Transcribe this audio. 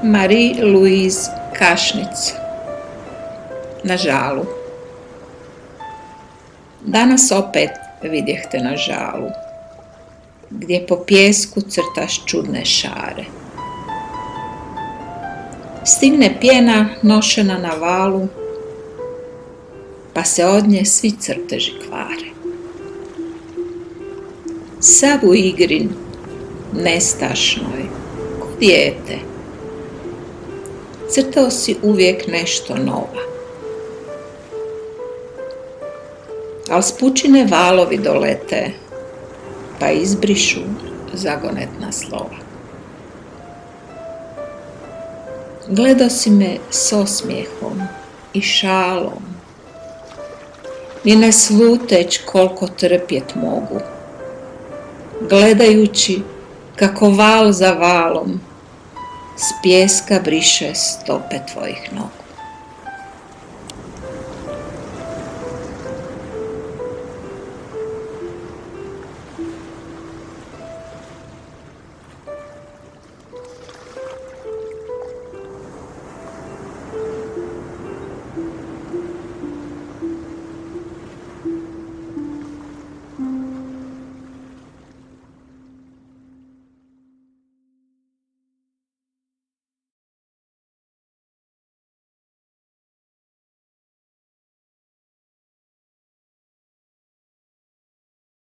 Marie-Louise Kašnic. Na žalu. Danas opet vidjeh te na žalu, gdje po pjesku crtaš čudne šare. Stigne pjena nošena na valu, pa se od nje svi crteži kvare. Sav u igri nestašnoj, ko dijete, crtao si uvijek nešto nova. Al s pučine valovi dolete, pa izbrišu zagonetna slova. Gledao si me s osmijehom i šalom, ni ne sluteć koliko trpjet mogu, gledajući kako val za valom s pijeska briše stope tvojih nogu.